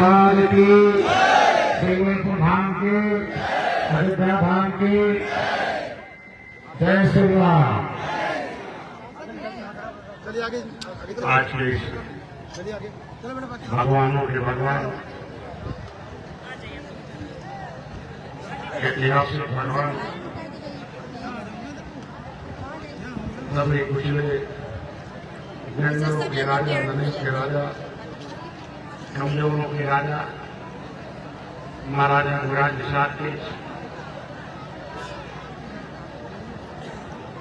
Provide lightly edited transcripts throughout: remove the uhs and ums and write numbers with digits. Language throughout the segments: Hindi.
महाराज की, श्रीगुरु धाम की, अयोध्या धाम की जय श्री राम। आज के इस भगवानों के भगवान, ऐतिहासिक भगवान, सभी कुचले जंगलों के राजा, नदी के राजा, कमजोरों के राजा, महाराजा युवराज निषाद के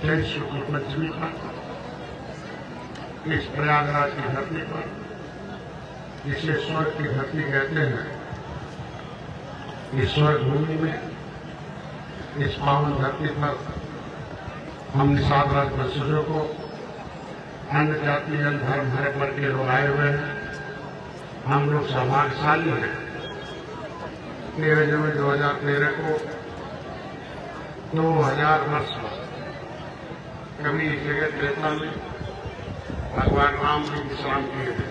जय शुक्ल पंचमी पर इस प्रयागराज की धरती पर, जिसे स्वर्ग की धरती कहते हैं, इस स्वर्ग भूमि में, इस पावन धरती पर हम निषाद राज वंशजों को अन्य जाति अन्य धर्म हर वर्ग के लोग आए हुए हैं। हम लोग सौभाग्यशाली हैं। 13 जनवरी 2013 को 2000 वर्ष कभी इस जगह त्रेता में भगवान राम जी विश्राम किए थे।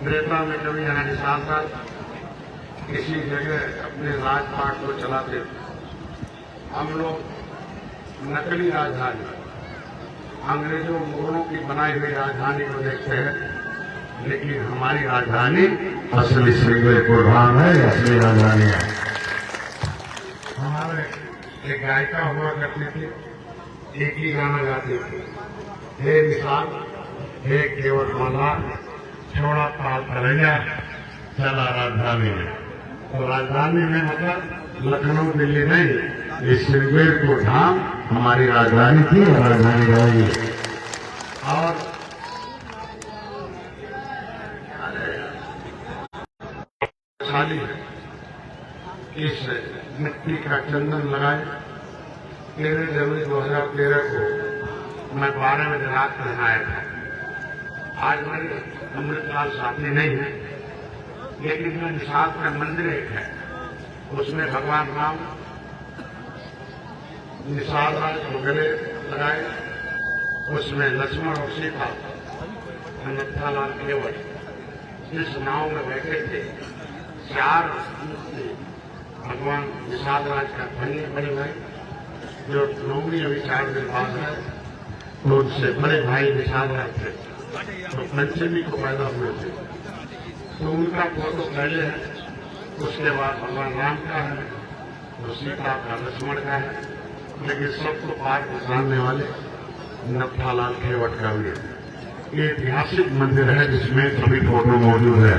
त्रेता में कभी यहाँ निषाद राज किसी जगह अपने राजपाट को चलाते थे। हम लोग नकली राजधानी, अंग्रेजों मुगलों की बनाई हुई राजधानी को देखते हैं, लेकिन हमारी राजधानी असली श्रीगुरु धाम है, असली राजधानी है। हमारे एक गायिका हुआ करती थी, एक ही गाना गाती थी, हे निषाद हे केवट माला, छोड़ा पाल करेगा चला राजधानी में। तो राजधानी में मतलब लखनऊ दिल्ली नहीं, ये श्रीगुरु धाम हमारी राजधानी थी और राजधानी रहेगी। और शादी इस मिट्टी का चंदन लगाए। 13 जनवरी 2013 को मैं 12 बजे रात में आया था। आज मेरे अमृतलाल साथी नहीं है, लेकिन जो निषाद का मंदिर एक है, उसमें भगवान राम निषाद राज को गले लगाए, उसमें लक्ष्मण और सीता नत्थालाल केवट जिस नाव में बैठे थे, 4 भगवान निषाद राज का धन्य बड़े भाई जो नौमी अभी 4 दिन बाद है, तो उनसे बड़े भाई निषाद राज थे, तो पंचमी को पैदा हुए थे। तो उनका फोटो पहले है, उसके बाद भगवान राम का है, तो सीता का, लक्ष्मण का है, लेकिन सबको पार पहुंचाने वाले नत्थालाल केवट का भी है। ये ऐतिहासिक मंदिर है जिसमें सभी फोटो मौजूद है,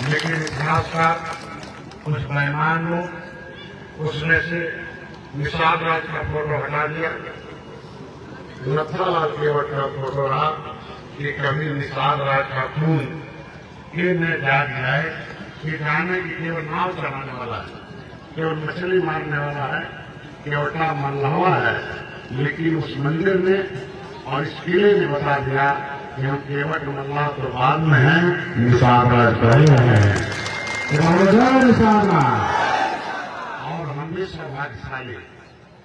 लेकिन इतिहासकार कुछ बेईमान लोग उसमें से निषाद राज का फोटो हटा दिया, नत्थालाल केवट का फोटो रहा कि कभी निषाद राज का खून ये न जाग जाए कि जाने की केवल नाव चलाने वाला है, केवल मछली मारने वाला है, केवटा मल्लहवा है। लेकिन उस मंदिर ने और इस किले ने बता दिया कि हम केवट मल्लाह तो बाद में हैं, निषाद राज पहले हैं। और हम भी सौभाग्यशाली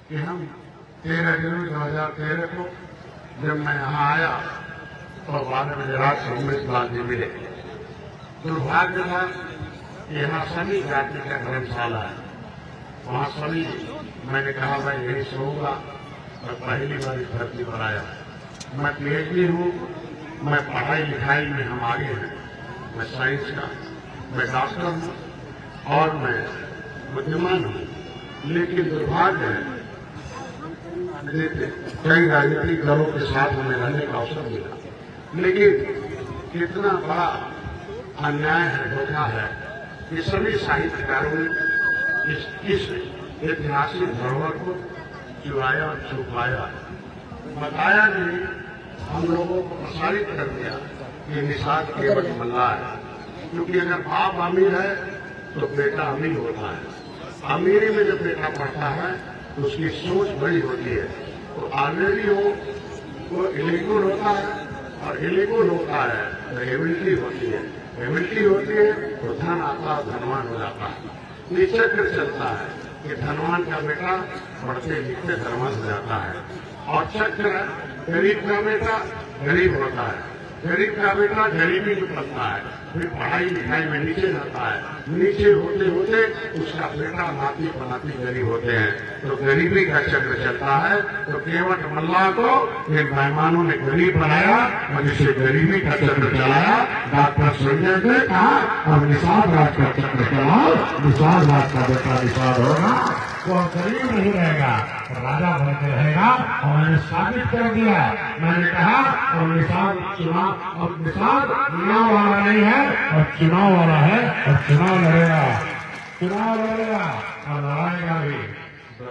कि हम 13 जनवरी 2013 को जब मैं यहाँ आया तो 12 बजे रात को अमृतलाल जी मिले। दुर्भाग्य था कि यहाँ सभी जाति का धर्मशाला है, वहाँ सभी, मैंने कहा मैं यही सोऊंगा। मैं पहली बार इस धरती पर आया। मैं पीएचडी हूँ, मैं पढ़ाई लिखाई में हम आगे हैं, मैं साइंस का, मैं डॉक्टर हूँ और मैं बुद्धिमान हूँ, लेकिन दुर्भाग्य है कई राजनीतिक दलों के साथ हमें रहने का अवसर मिला, लेकिन कितना बड़ा अन्याय है, धोखा है कि सभी साहित्यकारों ने इस ऐतिहासिक धरोहर को चुराया और छुपाया, बताया नहीं, हम लोगों को प्रसारित कर दिया कि निषाद केवट मल्लाह है। क्योंकि अगर बाप अमीर है तो बेटा अमीर होता है, अमीरी में जब बेटा पढ़ता है तो उसकी सोच बड़ी होती है, तो ऑलरेडी वो इलीगल होता है, और इलीगल होता है तो एबिलिटी होती है, एबिलिटी होती है तो धन आता, धनवान हो जाता है। ये चक्र चलता है कि धनवान का बेटा पढ़ते लिखते धनवान हो जाता है, और चक्र गरीब का बेटा गरीब होता है, गरीब का बेटा गरीबी में पलता है, फिर पढ़ाई लिखाई में नीचे जाता है, नीचे होते होते उसका बेटा नाती पनाती गरीब होते हैं, तो गरीबी का चक्र चलता है। तो केवट मल्लाह को इन मेहमानों ने गरीब बनाया और इसे गरीबी का चक्र चलाया। डॉक्टर संजय ने कहा अब निषाद राज का चक्र चलाओ, निषाद राज का बेटा निषाद होगा, वो गरीब नहीं रहेगा, राजा बन के रहेगा। और मैंने साबित कर दिया, मैंने कहा और निषाद चुनाव, और निषाद चुनाव वाला नहीं है और चुनाव वाला है और चुनाव लड़ेगा, चुनाव लड़ेगा और लड़ाएगा भी।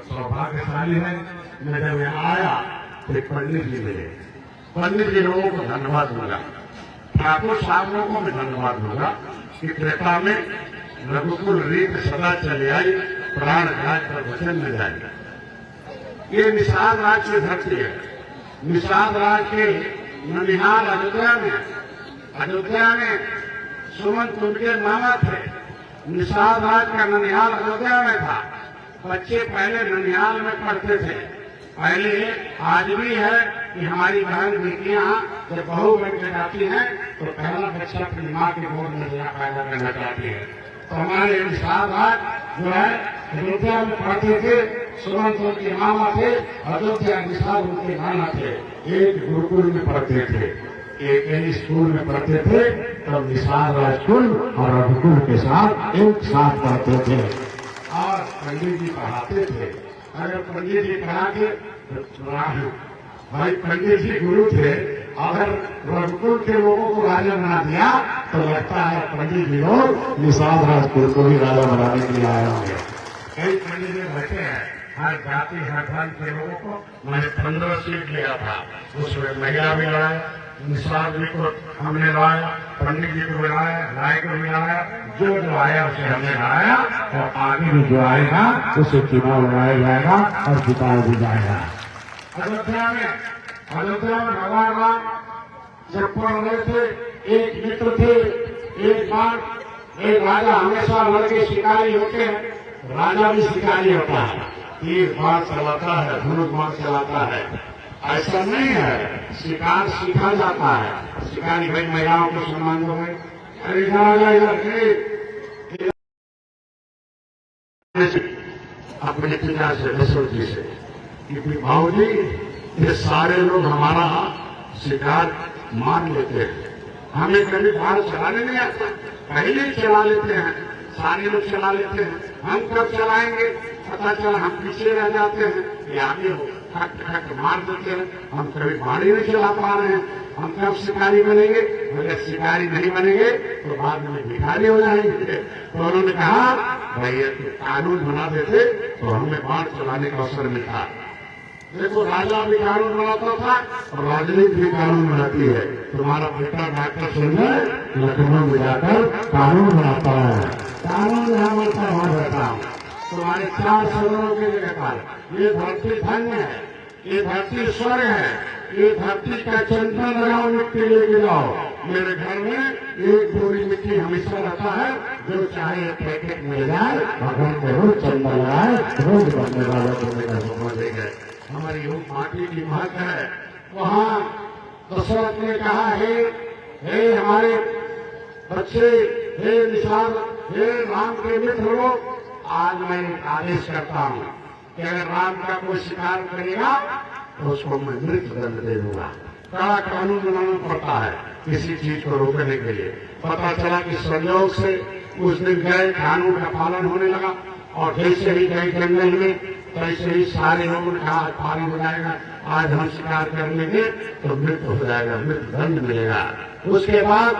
सौभाग्यशाली है। मैं जब यहाँ आया तो एक पंडित जी मिले, पंडित जी लोगों को धन्यवाद दूंगा, ठाकुर साहब लोगों को भी धन्यवाद दूंगा कि त्रेता में रघुकुल रीत सदा चले आई, प्राण घाट पर वचन न जाए। ये निषाद राज की धरती है। निषाद राज के ननिहाल अयोध्या में सुमंत उनके मामा थे। निषाद राज का ननिहाल अयोध्या में था। बच्चे पहले ननिहाल में पढ़ते थे। पहले आज भी है कि हमारी बहन बेटियां जब बहू बन के जाती हैं तो पहला बच्चा अपनी माँ की गोद में पैदा करना चाहती है। तो हमारे निषाद राज जो है अयोध्या में पढ़ते थे, सुमंत उनके मामा थे, अयोध्या निषाद उनके नाना थे। एक गुरुकुल में पढ़ते थे, एक स्कूल में पढ़ते थे। तब निषाद राजकुल और रघुकुल के साथ एक साथ पढ़ते थे और पंडित जी पढ़ाते थे। अगर पंडित जी पढ़ाते भाई, पंडित जी गुरु थे, अगर रघुकुल के लोगों को राजा बना दिया तो लगता है पंडित जी लोग निषाद राजकुल को भी राजा बनाने के लिए आए होंगे। कई पंडित जी बैठे हैं, हर जाति हर धर्म के लोगों को मैंने 15 सीट लिया था, उसमें महिला भी लड़ाए, निषाद जी को हमने लड़ाया, पंडित जी को लड़ाया, राय को भी लड़ाया, जो आया उसे हमने लड़ाया और आगे भी जो आएगा उसे चुनाव लड़ाया जाएगा और जिताया भी जाएगा। अयोध्या में भगवान राम जब पढ़ रहे थे, एक मित्र थे, एक बार एक राजा हमेशा लड़के शिकारी होते हैं, राजा भी शिकारी होता है, तीर बाण चलाता है, धनुष बाण चलाता है। ऐसा नहीं है, शिकार सीखा जाता है। शिकारी भाई महिलाओं को सम्मान दो भाई, अरे अपने पिता से दशरथ जी से कि भाऊजी ये सारे लोग हमारा शिकार मान लेते हैं, हमें कभी बाढ़ चलाने नहीं आता, पहले ही चला लेते हैं, सारे लोग चला लेते हैं, हम कब चलाएंगे, पता चला हम पीछे रह जाते हैं, ये आगे हो खट खट मार देते हैं, हम कभी बाढ़ नहीं चला पा रहे हैं, हम कब शिकारी बनेंगे, अगर शिकारी नहीं बनेंगे तो बाद में भिखारी हो जाएंगे। तो उन्होंने कहा भाई कानून बना देते तो हमें बाढ़ चलाने का अवसर मिलता। देखो राजा भी कानून बनाता था और राजनीति भी कानून बनाती है। तुम्हारा बेटा डॉक्टर संजय लखनऊ में जाकर कानून बनाता है, कानून यहाँ बनता वहां रहता हूँ। तुम्हारे 4 सदनों के जगह पर ये धरती धन्य है, ये धरती स्वर्ग है, ये धरती का चंदन लगाओ, मिट्टी लेके जाओ। मेरे घर में एक बोरी मिट्टी हमेशा रहता है, जो चाहे पैकेट मिल जाए और घर में रोज चंदन लगाए, रोज बनने वाला तुम्हें का हुक्म दे गए। हमारी वो माटी की महक है। वहाँ दशरथ ने कहा हे हमारे बच्चे, हे निषाद, हे राम के मित्र लोग, आज मैं आदेश करता हूँ कि अगर राम का कोई शिकार करेगा तो उसको मैं मृत्यु दंड दे दूंगा। कड़ा कानून बनाना पड़ता है किसी चीज को रोकने के लिए। पता चला कि संयोग से उस दिन गए, कानून का पालन होने लगा और जैसे ही गए जंगल में तैसे ही सारे लोगों ने कहा पालन हो जाएगा, आज हम शिकार कर लेंगे तो मृत्यु हो जाएगा, मृत्यु दंड मिलेगा। उसके बाद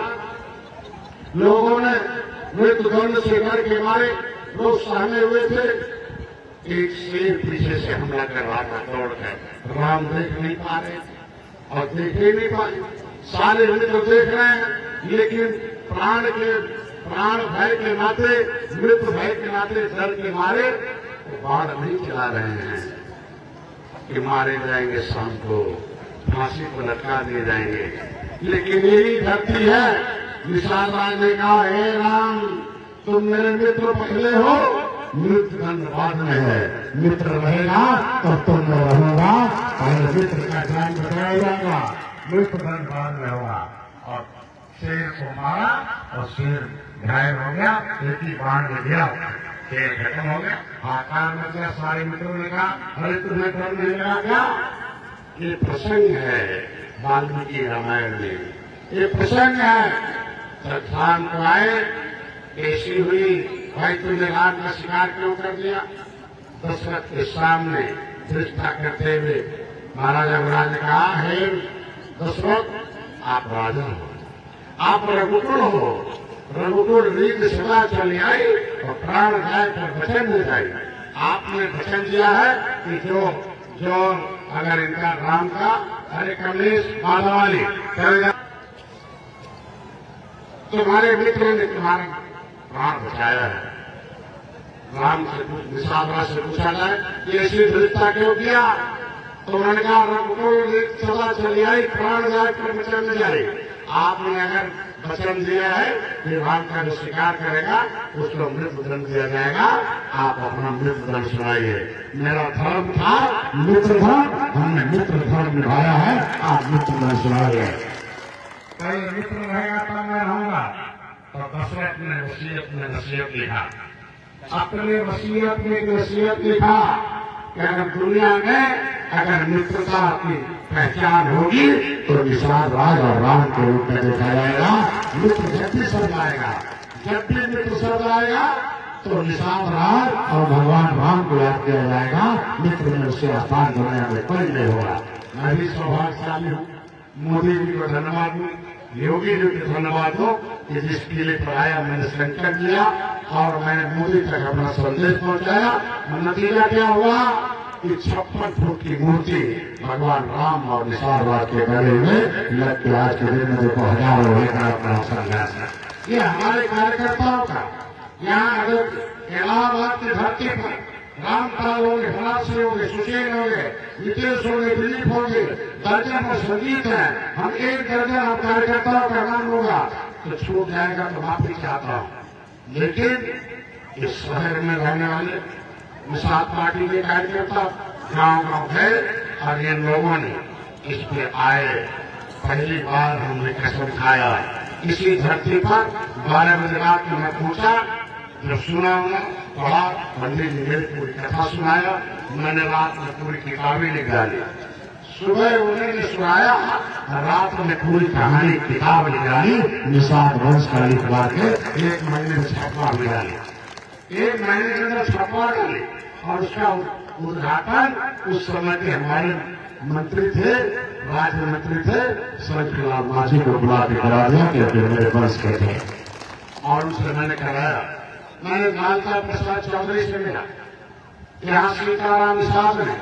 लोगों ने मृत्यु दंड से डर के मारे लोग सहमे हुए थे। एक शेर पीछे से हमला कर रहा था दौड़ कर, राम देख नहीं पा रहे और देख ही नहीं पाए, सारे मित्र देख रहे हैं, लेकिन प्राण भय के नाते, मृत्यु भय के नाते, डर के मारे बाढ़ नहीं चला रहे हैं कि मारे जाएंगे, शाम को फांसी पर लटका दिए जाएंगे। लेकिन यही धरती है, निषाद राज ने कहा हे राम तुम मेरे मित्र पहले हो, मृत्यु दंड बाद में है, मित्र रहेगा तब तुम में रहूंगा, पहले मित्र का ध्यान बताया जाएगा, मृत्यु दंड बाद में होगा। और शेर को मारा और शेर घायल हो गया, एक ही बाण में गिरा, शेर खत्म हो गया। हाहाकार मच गया। सारे मित्रों ने कहा, अरे तुम्हें डर नहीं लगा क्या? ये प्रसंग है वाल्मीकि रामायण में, ये प्रसंग है। जब शाम को आए, ऐसी हुई, भाई तुमने रात का शिकार क्यों कर दिया? दशरथ के सामने धृष्टा करते हुए महाराजा युवराज ने कहा, हे दशरथ, आप राजा हो, आप रघुकुल हो, रघुकुल रीत सदा चली आई और प्राण जाए पर वचन दे जाए। आपने वचन दिया है कि जो अगर इनका राम का, अरे कमलेश माधवाली चलेगा, तुम्हारे मित्र ने तुम्हारा प्राण बचाया है। राम से निशाबरा से पूछा जाए कि ऐसी धृष्टता क्यों किया? तो उन्होंने कहा, रघुकुल सदा चली आई, प्राण जाए पर वचन न जाए। आपने अगर वचन दिया है कि राम का जो शिकार करेगा उसको मृत्युदंड दिया जाएगा, आप अपना मृत्युदंड सुनाइए। मेरा धर्म था मित्र धर्म, हमने मित्र धर्म निभाया है, आप मृत्युदंड सुनाइए। कई मित्र रहेगा तब मैं रहूंगा। तो दशरथ ने वसीयत में नसीहत लिखा, अपने वसीयत में नसीहत लिखा कि अगर दुनिया में अगर मित्रता की पहचान होगी तो निषाद राज और राम के रूप में देखा जाएगा। मित्र जब भी शब्द आएगा, जब भी मित्र शब्द आएगा तो निषाद राज और भगवान राम को याद किया जाएगा। मित्र में उससे स्थान दुनिया में कोई नहीं होगा। मैं भी सौभाग्यशाली हूँ, मोदी जी को धन्यवाद दूं, योगी जी को धन्यवाद दो कि जिस किले पर आया मैंने संकल्प लिया और मैंने मोदी तक अपना संदेश पहुंचाया। नतीजा क्या हुआ कि 56 फुट की मूर्ति भगवान राम और निषाद राज के गले में लग के आज के दिन में देखो हजारों लेकर अपना संन्यास है। ये हमारे कार्यकर्ताओं का। यहाँ अगर इलाहाबाद की धरती पर रामपाल होंगे, फलासी होंगे, सुशील होंगे, नीतीश होंगे, दिलीप होंगे, दर्जन और संगीत है, हम एक दर्जन हम कार्यकर्ताओं का नाम होगा तो छूट जाएगा तो माफी चाहता हूँ। लेकिन इस शहर में रहने वाले निषाद पार्टी के कार्यकर्ता गांव गए और इन लोगों ने इस पे आए। पहली बार हमने कसम खाया इसी धरती पर। 12 बजे रात में मैं पूछा, जब सुना पढ़ा, पंडित जी मेरी पूरी कथा सुनाया, मैंने रात में पूरी किताबें निकाली। सुबह उन्होंने सुनाया, रात में पूरी कहानी किताब निकाली, निषाद वंश का लिखवा के 1 महीने में छपवा निकाली, 1 महीने के अंदर छपवा डाली। और उसका उद्घाटन उस समय के हमारे मंत्री थे, राज्य मंत्री थे, शंकरलाल माझी को बुला के करा दिया कि मेरे वंश के थे। और उससे मैंने कराया। मैंने लालता प्रसाद चौधरी से मिला, यहाँ सीताराम निषाद ने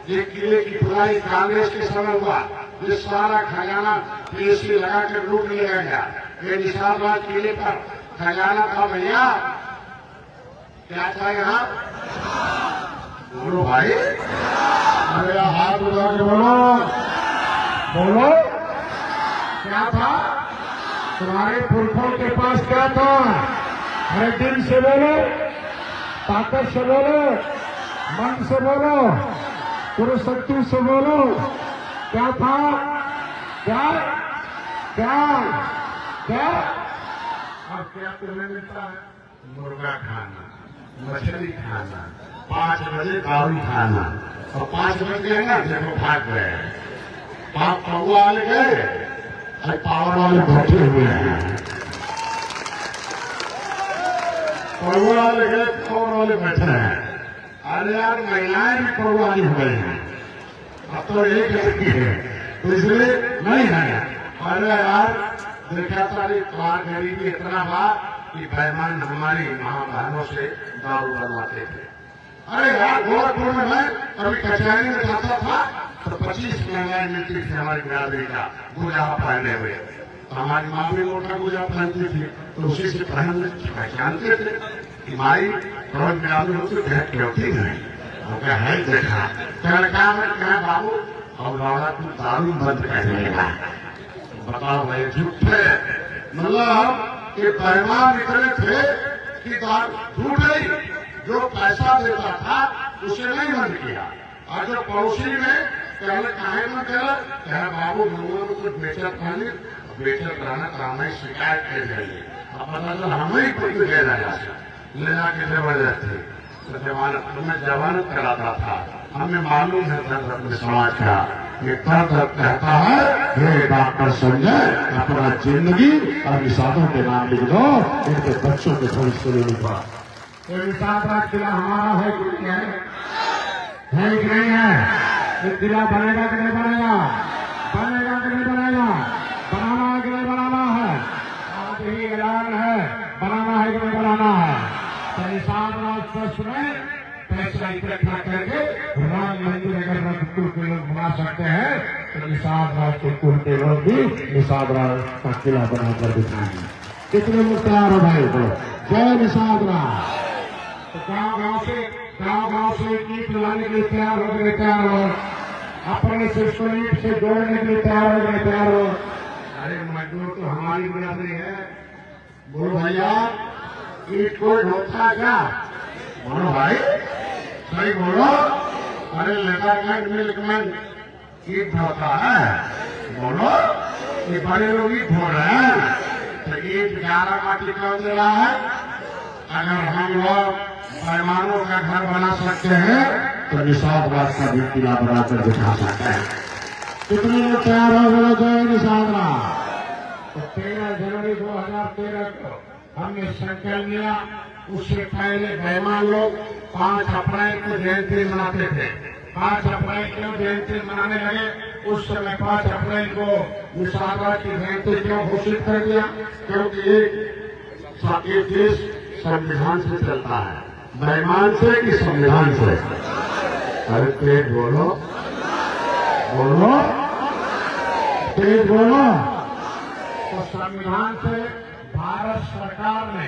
ये किले की खुदाई कांग्रेस के समय हुआ, ये सारा खजाना पीएससी लगा कर लूट लिया गया। ये निषादबाद किले पर खजाना था भैया, क्या था यहाँ? बोलो भाई, अरे हाथ उठा के बोलो, बोलो क्या था? तुम्हारे पुरखों के पास क्या था? अरे दिल से बोलो, ताकत से बोलो, मन से बोलो, पूरी शक्ति से बोलो, क्या था? क्या क्या क्या? अब क्या तुम्हें मिलता है? मुर्गा खाना, मछली खाना, 5 बजे दारू खाना, और 5 बज गए ना देखो भाग गए। पौवा वाले गए, अरे पावर वाले बैठे हुए हैं, पौवा वाले गए, पावर वाले बैठे हैं। अरे यार महिलाएं भी पौवाली हो गई हैं, अब तो एक लड़की है तो इसलिए नहीं है। अरे यार देखा तारी तुम्हार गरीबी इतना बा कि बैमान हमारी माँ बहनों से दारू बनवाते थे। अरे यार गोरखपुर में मैं कभी कचहरी में जाता था तो 25 महिलाएं मिलती थी हमारी बिरादरी का गुजा पहने हुए। हमारी माँ भी मोटा गुजा पहनती थी तो उसी से पहचानते थे कि माई रोज बिरादरी होती भेंट क्यों थी नहीं। वो क्या है देखा, क्या बाबू अब लौड़ा तू दारू बंद करने लगा। बताओ भाई झूठे, मतलब कि पैमान इतने थे कि झूठ नहीं, जो पैसा देता था उसे नहीं बंद किया। और जो पड़ोसी ने पहले कहे न कह बाबू लोगों को कुछ बेचत खाने बेचत रहना तो हमें शिकायत कर जाइए। अब पता चल हमें ही कोई ले जाया ले जाके जबरदस्ती तो जमानत कराता था। हमें मालूम है दर्द अपने समाज का, ये दर्द कहता है ये डॉक्टर संजय अपना जिंदगी और निषादों के नाम लिख दो, इनके बच्चों के भविष्य में लिखा। तो निषाद राज किला हमारा है कि नहीं है कि नहीं है? ये किला बनेगा कि नहीं बनेगा? बनेगा कि नहीं बनेगा? बनाना है कि नहीं बनाना है? आज ही ऐलान है, बनाना है कि नहीं बनाना है? तो निषाद राज ट्रस्ट में पैसा इकट्ठा करके राम मंदिर अगर रघुकुल के लोग बना सकते हैं तो निषाद राज के कुल के लोग भी निषाद राज का किला बनाकर दिखाएंगे। कितने लोग तैयार हो भाई? बोलो जय निषाद राज। तो गाँव से ईट लाने के लिए तैयार हो गए, तैयार हो अपने सिस्टम ईट से जोड़ने के लिए तैयार हो गए, तैयार हो। अरे मजदूर तो हमारी बिरादरी है। बोलो भैया ईट को ढोता क्या? बोलो भाई सही बोलो। अरे लेटरमेंट मिल्कमेंट ईट ढोता है। बोलो ये बड़े लोग ईट ढो रहे हैं तो ईट 11 माटी कौन दे रहा है? अगर हम लोग पैमानों का घर बना सकते हैं तो निषाद राज का भी किला बनाकर दिखा सकते हैं। कितने लोग तैयार हो गए? जय निषाद राज। तो 13 जनवरी 2013 को हमने संकल्प लिया। उससे पहले बेईमान लोग 5 अप्रैल को जयंती मनाते थे। 5 अप्रैल को जयंती मनाने लगे। उस समय 5 अप्रैल को निषाद राज की जयंती क्यों घोषित कर दिया? क्योंकि ये देश संविधान से चलता है। बेईमान से कि संविधान से? अरे तेज बोलो, बोलो तेज बोलो। तो संविधान से भारत सरकार ने,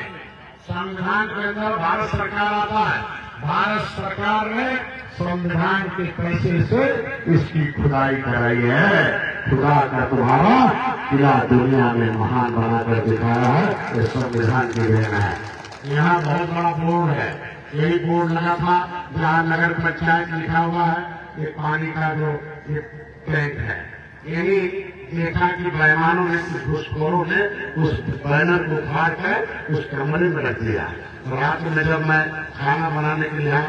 संविधान के अंदर भारत सरकार आता है। भारत सरकार ने संविधान के पैसे से इसकी खुदाई कराई है। खुदा का तुम्हारा किला दुनिया में महान बनाकर दिखाया है, ये संविधान की देन है। यहाँ बहुत बड़ा बोर्ड है, यही बोर्ड लगा था जहाँ नगर पंचायत लिखा हुआ है। ये पानी का जो ये टैंक है, यही देखा कि बेईमानों ने, घुसखोरों ने उस बैनर को फाड़ कर उस कमरे में रख दिया। रात में जब मैं खाना बनाने के लिए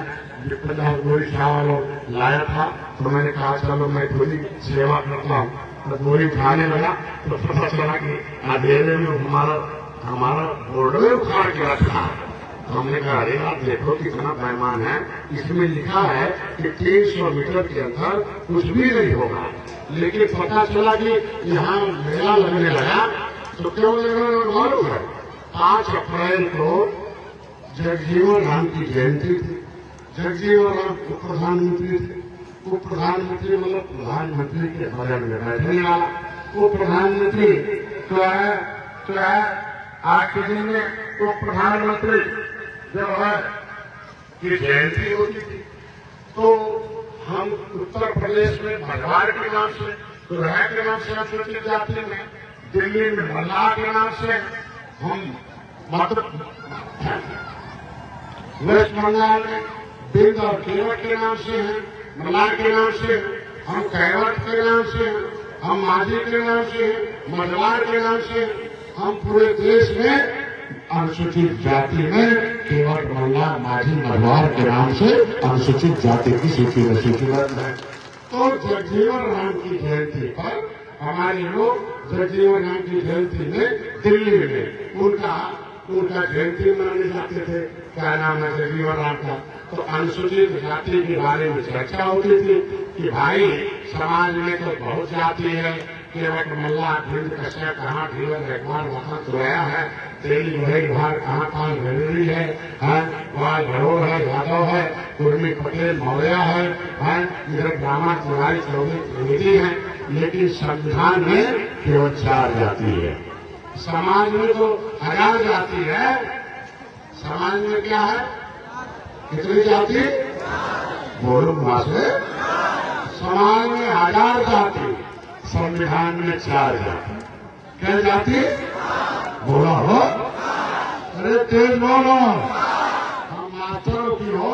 50 गोली चावल लाया था तो मैंने कहा चलो मैं थोड़ी सेवा करता हूँ। तो गोली खाने लगा तो पता चला कि अंधेरे में हमारा बोर्ड में उखाड़ के रखा। तो हमने कहा अरे आप देखो कितना बेईमान है। इसमें लिखा है कि 300 मीटर के अंदर कुछ भी नहीं होगा। लेकिन पता चला कि यहाँ मेला लगने लगा। तो क्यों लगने मालूम है? 5 अप्रैल को जगजीवन राम की जयंती थी। जगजीवन राम उप प्रधानमंत्री थे। उप प्रधानमंत्री मतलब प्रधानमंत्री के बगल में बैठने वाला। वो प्रधानमंत्री तो है आज के दिन में उप प्रधानमंत्री जो है की जयंती होती थी। तो हम उत्तर प्रदेश में भगवान के नाम से, सुरहा के नाम से अनुसूचित जाति में, दिल्ली में मल्लाह के नाम से, हम वेस्ट बंगाल में बिंद और केवट के नाम से हैं, मल्लाह के नाम से, हम कैवट के नाम से, हम माझी के नाम से, मझवार के नाम से। हम पूरे देश में अनुसूचित जाति में केवट, मल्लाह, माझी, मझवार के नाम से अनुसूचित जाति की सूची में सूचीबद्ध है। तो जगजीवन राम की जयंती पर हमारे लोग जगजीवन राम की जयंती में दिल्ली में उनका जयंती मनाने जाते थे। क्या नाम है जगजीवन राम का? तो अनुसूचित जाति के बारे में चर्चा होती थी कि भाई समाज में तो बहुत जाति है, केवट, मल्लाह, भिंड, कश्यप, कहाँ ढीवर, रेखवार, वहाँ सोया है, तेली, बड़े भार कहाँ कहाँ जरूरी है, वहाँ भरोड़ है, यादव है, कुर्मी, पटेल, मौर्य है, इधर ब्राह्मण, तिवारी, चौधरी, त्रिवेदी है। लेकिन संविधान में केवल 4 जाति है। समाज में तो 1000 जाति है। समाज में क्या है? कितनी जाति? बोलो वहां से। समाज में 1000 जाति, संविधान में 4 जाति। क्या जाति? बोलो हो। अरे तेज बोलो। हम मास्टरों की हो,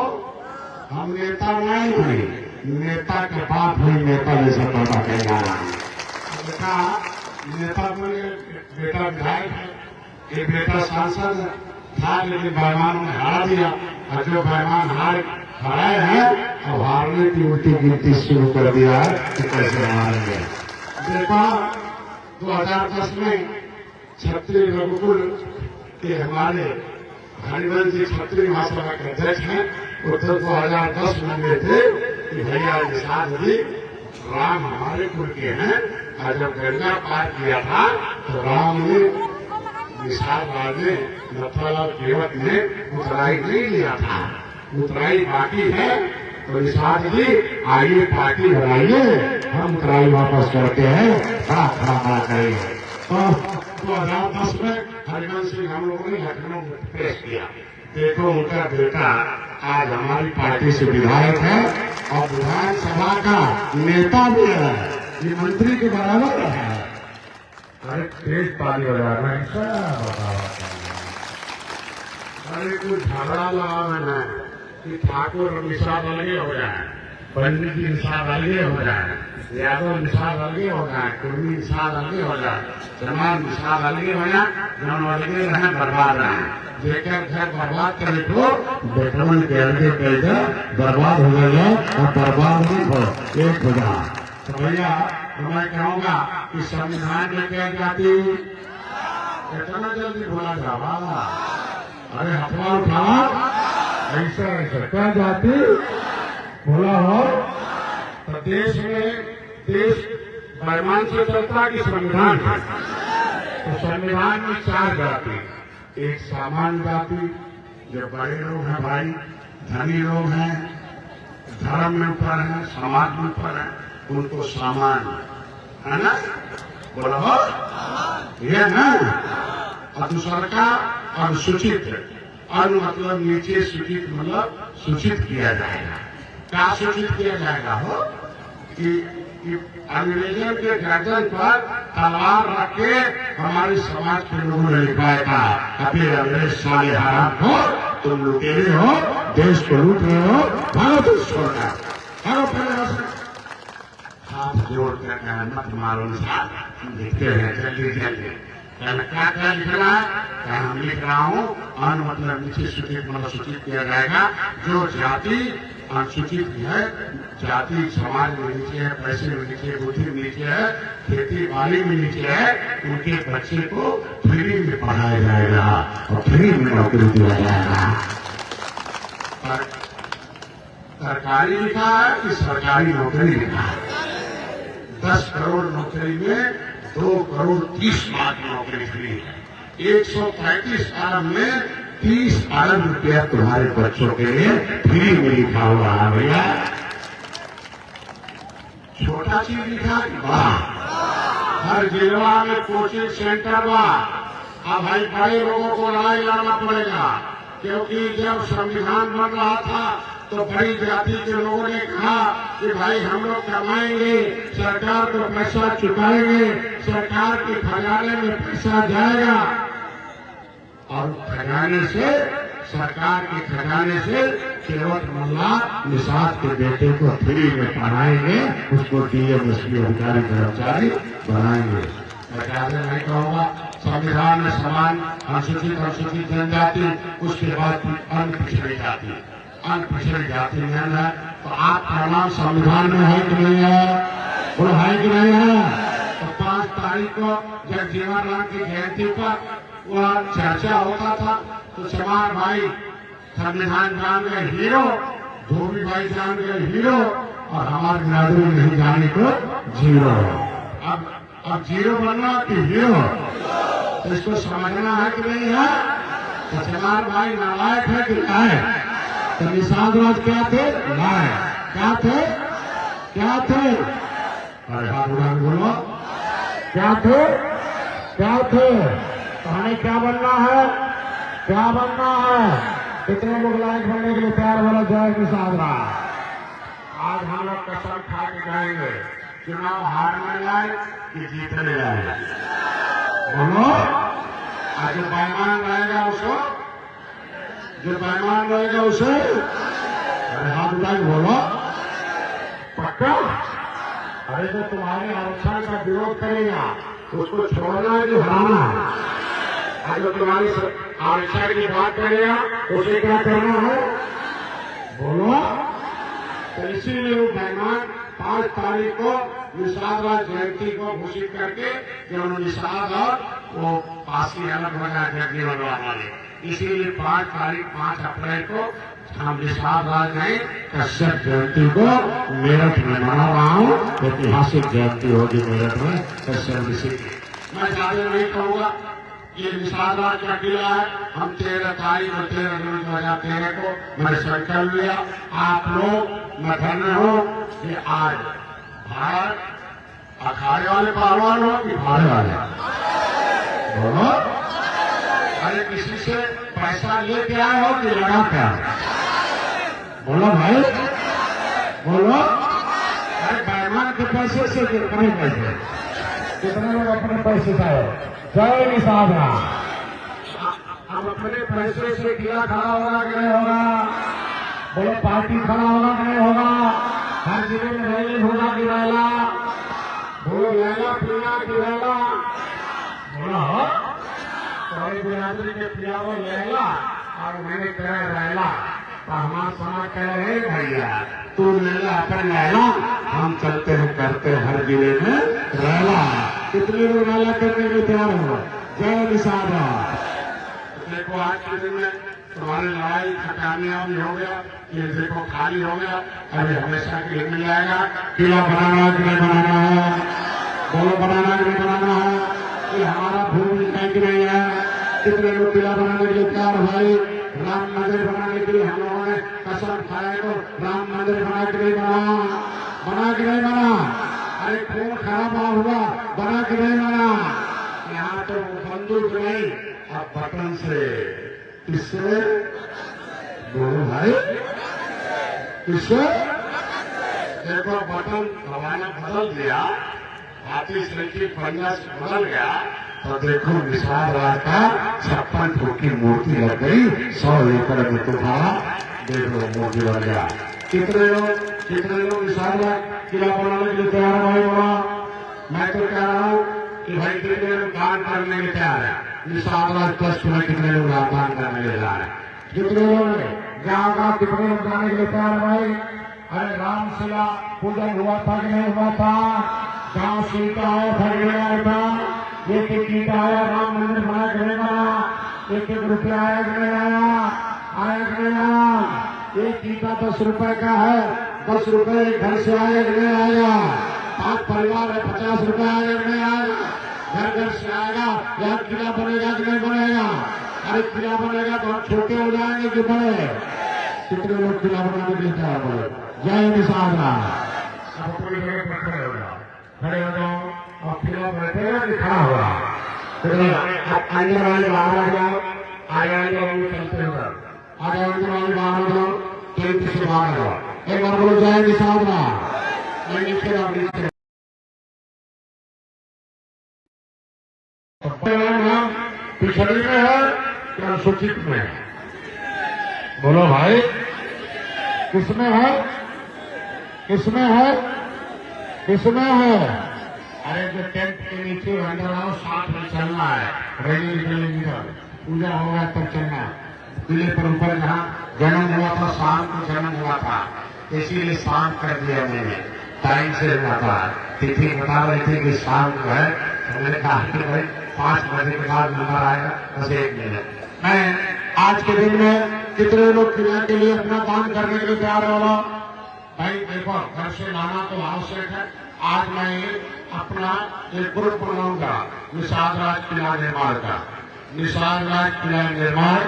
हम नेता नहीं हुए। नेता के बाप हुई नेता जैसा पता कहेगा। नेता बने, बेटा विधायक है, ये बेटा सांसद था, लेकिन बेईमानों ने हरा दिया। और जो बेईमान हराए हैं, अब हारने की उल्टी गिनती शुरू कर दिया है कि कैसे हारेंगे। देखा 2010 में छत्री रघुकुल के हमारे हरिवंश जी छत्री महासभा के अध्यक्ष हैं। वो तो 2010 में गए थे कि भैया निषाद जी राम हमारे कुल के हैं, और जब गंगा पार किया था तो राम ने निषाद राज ने नथालाल केवट ने उतराई नहीं लिया था, उतराई बाकी है। तो निषाद जी आइए पार्टी बनाइए, हम उतराई वापस करते हैं, खड़ा करेंगे। तो 2010 में हरिवंश सिंह हम लोगों ने लखनऊ में पेश किया। देखो उनका बेटा आज हमारी पार्टी से विधायक है और विधानसभा का नेता भी है, ये मंत्री के बराबर है। अरे तेज पानी हो रहा है, अरे कुछ झगड़ा लगा मैंने कि ठाकुर निषाद अलगे हो जाए, पंडित जी निषाद अलगे हो जाए, यादव निषाद अलगे हो जाए, कुर्मी निषाद अलगे हो जाए, जमान निषाद अलगे हो जाए, जन अलगे रहे बर्बाद रहे। जेकर घर बर्बाद करे तो बेटवन के अलगे कर दे, बर्बाद हो गया और बर्बाद नहीं हो, एक हो जा। तो भैया तो मैं कहूँगा कि संविधान में क्या जाती इतना जल्दी भूला जावा। अरे हथवा उठाओ, ऐसा क्या जाती भूला हो। तो देश बेईमान से चलता कि संविधान है। तो संविधान में 4 जाति, एक सामान्य जाति जो बड़े लोग हैं भाई, धनी लोग हैं, धर्म में ऊपर है, समाज में ऊपर है, उनको सामान्य है ना, बोलो ये है। और दूसरा का अनुसूचित, अनु मतलब नीचे, सूचित मतलब सूचित किया जाएगा। क्या सूचित किया जाएगा हो कि अंग्रेजों के गर्दन पर तलवार रख के हमारे समाज के लोगों ने लिखवाया था, अभी अंग्रेज साले हराम हो, तुम लुटेरे हो, देश को लूट रहे हो, भागो देश छोड़कर, भागो पहले हाथ जोड़ कर मत मारो निशान, लिखते हैं जल्दी जल्दी। क्या लिखना है, हम लिख रहा हूँ अन मतलब नीचे सूचित मतलब सूचित किया जाएगा। जो जाति अनुसूचित है, जाति समाज में नीचे है, पैसे में नीचे, बुद्धि में नीचे है, खेती बाड़ी में नीचे है, उनके बच्चे को फ्री में पढ़ाया जाएगा और फ्री में नौकरी दिया जाएगा। सरकारी लिखा है कि सरकारी नौकरी लिखा है। 10 करोड़ नौकरी में 2 करोड़ 30 लाख नौकरी फ्री है। 135 अरब में 30 अरब रुपया तुम्हारे बच्चों के लिए फ्री में लिखा हुआ है भैया। छोटा चीज लिखा बड़ा, हर जिला में कोचिंग सेंटर बा। अब भाई बड़े लोगों को लड़ाई लड़ना पड़ेगा, क्योंकि जब संविधान बन रहा था तो बड़ी जाति के लोगों ने कहा कि भाई हम लोग कमाएंगे, सरकार को पैसा चुकाएंगे, सरकार के खजाने में पैसा जाएगा और खजाने से, सरकार के खजाने से केवट मल्ला निषाद के बेटे को फ्री में पढ़ाएंगे, उसको डीएम एसपी अधिकारी कर्मचारी बनाएंगे। मैं ज्यादा नहीं कहूँगा। संविधान में समान अनुसूचित जनजाति, उसके बाद अन्य पिछड़ी जाति, अन्य पिछड़ी जाति में है। तो आपका नाम संविधान में है कि नहीं है, बोलो है कि नहीं है। तो 5 तारीख को जब जीवन राम की जयंती पर वह चर्चा होता था तो चमार भाई संविधान जान गए हीरो, धोबी भाई जान गए हीरो और हमारे बिरादरी नहीं जाने को जीरो। अब जीरो बनना कि हीरो, तो इसको समझना है कि नहीं है। तो चमार भाई नालायक है कि लायक। तो निषाद राज क्या थे, लायक। क्या थे, क्या थे, अरे हाथ उड़ा के बोलो, क्या थे, क्या थे। तो हमें क्या बनना है, क्या बनना है। कितने लोग लायक बनने के लिए तैयार बोला जय निषाद राज। आज हम लोग कसम खा के जाएंगे, चुनाव हारने लाए कि जीतने लाए, बोलो। आज जो बेईमान रहेगा उसको, जो बेईमान रहेगा उसे, अरे हाथ उठा के बोलो पक्का। अरे तो तुम्हारे आरक्षण का विरोध करेगा, उसको छोड़ना है जो हराना है। आज जो तुम्हारी आरक्षण की बात करेगा उसे क्या करना है बोलो। तो इसीलिए वो मेहमान 5 तारीख को निषाद राज जयंती को घोषित करके जो उन्होंने निषाद और वो पासी अलग हो जाए जगजी भगवान वाले, इसीलिए 5 तारीख 5 अप्रैल को हम निषाद राज ने कश्यप जयंती को मेरठ में मना रहा हूँ। ऐतिहासिक जयंती होगी मेरठ में कश्यप ऋषि की। मैं ज्यादा नहीं कहूँगा, ये निषाद राज का किला है। हम 13 तारीख और 13 जून 2013 को मैंने संकल्प लिया, आप लोग मैं धन्य हो कि आज भारत अखाड़े वाले पहलवान हो कि भाड़े वाले बोलो। अरे किसी से पैसा लेके आए हो कि लगा के आए बोलो भाई बोलो। अरे मेहमान के पैसे से कितने पैसे, कितने लोग अपने पैसे से आए। जय निषाद राज। हम अपने पैसे से किला खड़ा होगा कि नहीं होगा बोलो। पार्टी खड़ा होगा कि नहीं होगा। हर जिले में रैली होगा कि रैला बोलो। लैला पीना की रैला बोलो। सारी बिरादरी के पिया वो लैला और मैंने कहा रैला। तो हमारा समाज कह रहे भैया तू लैला अपन लैला, हम चलते हैं करते हैं हर जिले में रैला। कितने लोग रैला करने में तैयार हो। जय निषाद राज। देखो आज के दिन में तुम्हारी लड़ाई कामयाबी हो गया, ये देखो खाली हो गया। अभी हमेशा के लिए मिल जाएगा। किला बनाना कि नहीं बनाना है बोलो। बनाना कि नहीं बनाना है। ये हमारा भूमि है कि नहीं है। कितने लोग किला बनाने के लिए तैयार भाई। राम मंदिर बनाने के लिए हम लोगों ने कसम खाए तो राम मंदिर बना के नहीं बना, बना के नहीं बना। अरे खून खराबा हुआ, बना के नहीं बना। यहाँ तो बंदूक नहीं, अब बटन से। इससे बोलो भाई, इससे देखो बटन दबाना बदल दिया, हाथी श्री पंजा बदल गया। तो देखो निषाद राज का 56 फुट की मूर्ति लग गई। 100 एकड़ में तुम्हारा देख लो मूर्ति बन गया। कितने लोग निषाद राज किला बनाने के लिए तैयार भाई बोला। मैं तो कह रहा हूँ कि भाई कितने लोग दान करने के लिए तैयार है। निषाद राज ट्रस्ट में कितने लोग दान करने के लिए तैयार है। कितने लोग गाँव का कितने लोग जाने के लिए तैयार भाई। अरे रामशिला पूजन हुआ था कि नहीं हुआ था। गाँव सीता आया था कि नहीं आया था। एक गीता आया, राम मंदिर बना के नहीं बना। एक रुपया आया कि नहीं आया कि नहीं आया। एक गीता 10 रुपए का है, 10 रुपए घर से आया कि नहीं आएगा। 5 परिवार है, 50 रुपए आएगा कि नहीं आएगा। घर घर से आएगा। यहाँ किला बनेगा कि नहीं बनेगा। अरे किला बनेगा तो हम छोटे हो जाएंगे कि बड़े। कितने लोग किला बनाने के लिए तैयार बोले। जय निषाद राज। अब पूरी जगह पर खड़े हो जाओ, खड़े हो जाओ और किला बैठेगा कि खड़ा होगा। अंदर वाले बाहर आ जाओ, आगे चलते हो आगे अंदर वाले बाहर आ जाओ, टेंट से बाहर आ जाओ। एक बार बोलो जय निषाद राज। नीचे नीचे पिछड़ी में है कि अनुसूचित में है बोलो भाई। किसमें है, किसमें है, किसमें है। अरे जो टेंट के नीचे अंदर आओ, साथ में चलना है। रैली निकलेगी तब पूजा होगा तब चलना। किले पर ऊपर जहाँ जन्म हुआ था, शाम को जन्म हुआ था, इसीलिए शाम कर दिया मैंने। टाइम से हुआ था, तिथि बता रहे थे कि शाम को है। मैंने कहा कि भाई 5 बजे के बाद नंबर आएगा, बस 1 मिनट। मैं आज के दिन में कितने लोग किला के लिए अपना दान करने के लिए तैयार हो रहा। भाई देखो घर से लाना तो आवश्यक है। आज मैं अपना एक ग्रुप बनाऊंगा निषाद राज किला निर्माण का। निषाद राज किला निर्माण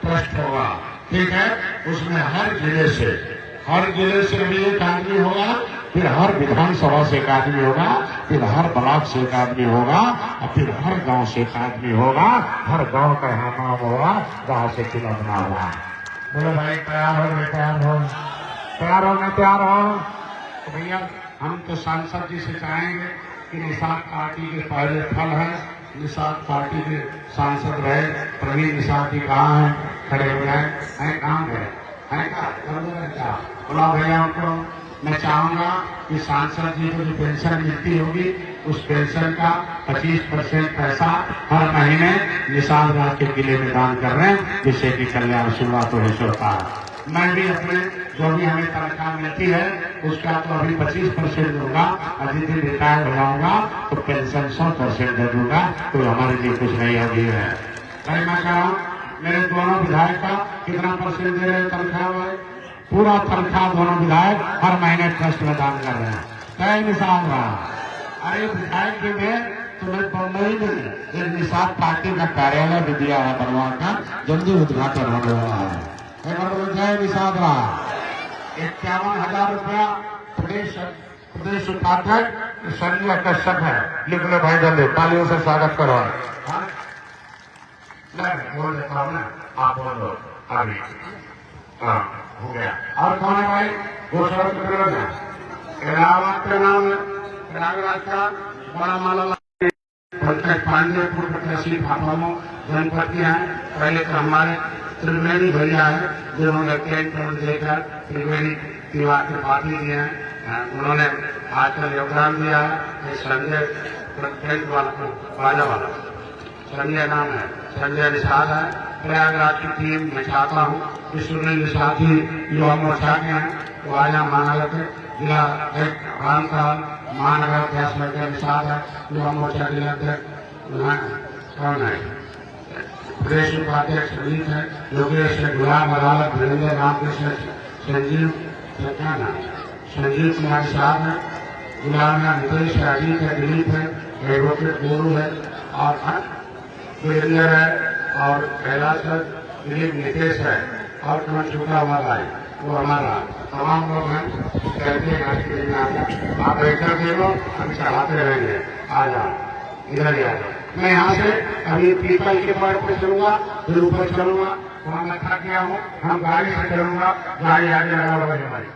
ट्रस्ट होगा, ठीक है। उसमें हर जिले से भी एक आदमी होगा, फिर हर विधानसभा से एक आदमी होगा, फिर हर ब्लॉक से एक आदमी होगा, और फिर हर गांव से एक आदमी होगा। हर गांव का यहाँ नाम होगा, गांव से किला बना हुआ। बोलो भाई तैयार हो, तैयार हो, तैयार हो, तैयार हो। तो भैया हम तो सांसद जी से चाहेंगे कि निषाद पार्टी के पहले फल है। निषाद पार्टी के सांसद रहे प्रवीण निषाद जी कहाँ हैं, खड़े हो गए हैं, कहाँ गए हैं क्या बुलाओ भैया उनको। मैं चाहूंगा कि सांसद जी को जो पेंशन मिलती होगी उस पेंशन का 25% पैसा हर महीने निषाद राज के किले में दान कर रहे हैं, जिससे कि कल्याण शुरुआत हो सकता है। मैं भी अपने जो भी हमें तनख्वाह मिलती है उसका तो अभी 25% दूंगा, और जिस दिन रिटायर हो जाऊंगा तो पेंशन 100% दे दूंगा, तो हमारे लिए कुछ नहीं अभी है। भाई मैं कह रहा हूँ मेरे दोनों विधायक का कितना परसेंट दे रहे हैं तनख्वाह? पूरा तनख्वाह दोनों विधायक हर महीने ट्रस्ट में दान कर रहे हैं। तय निषाद रहा। अरे विधायक जी में तुम्हें बम्बई में एक निषाद पार्टी का कार्यालय भी दिया है बनवा का, जल्दी उद्घाटन होने वाला है। जय निषाद रहा। 51,000 रुपया प्रदेश उपाध्यक्ष संजय कश्यप है, लिख लो भाई जल्दी, तालियों से स्वागत करो। मैं बोल देता हूँ ना, आप बोलो अभी। हाँ हो गया। और कौन है भाई? घोषणा इलाहाबाद का नाम है, प्रयागराज का बड़ा माला पंकज पांडे पूर्व तहसील भापामो जनपद के हैं। पहले तो हमारे त्रिवेणी भैया है जिन्होंने कैंप देकर त्रिवेणी दीवार के पार्टी दिए हैं, उन्होंने आजकल योगदान दिया है। संजय कैंप वाला संजय नाम है, संजय निषाद है। प्रयागराज की टीम मैं चाहता हूँ कि सुनील निषाद ही युवा मोर्चा के हैं, वो आया महानगर के जिला रामसाल महानगर अध्यक्ष संजय निषाद है, युवा मोर्चा जिला अध्यक्ष कौन है? प्रदेश उपाध्यक्ष अजीत है, योगेश है, गुलाम अदालत वीरेंद्र रामकृष्ण संजीव संजीव कुमार साहब है, गुलाम है, नितेश है, अजीत है, दिलीप है, एडवोकेट गोरू है, और वीरेंद्र है, और कैलाश है, दिलीप नितेश है, और कौन छूटा वाला है वो हमारा तमाम लोग हैं। कहते हैं आप बैठकर दे लो, हम चढ़ाते रहेंगे। आ जाओ इधर ही आ जाओ। मैं यहाँ से अभी पीपल के पेड़ पर चलूंगा, फिर ऊपर चलूंगा, वहाँ मैं थक गया हूँ, हम गाड़ी से चलूंगा, गाड़ी आगे लगा हुआ है हमारी।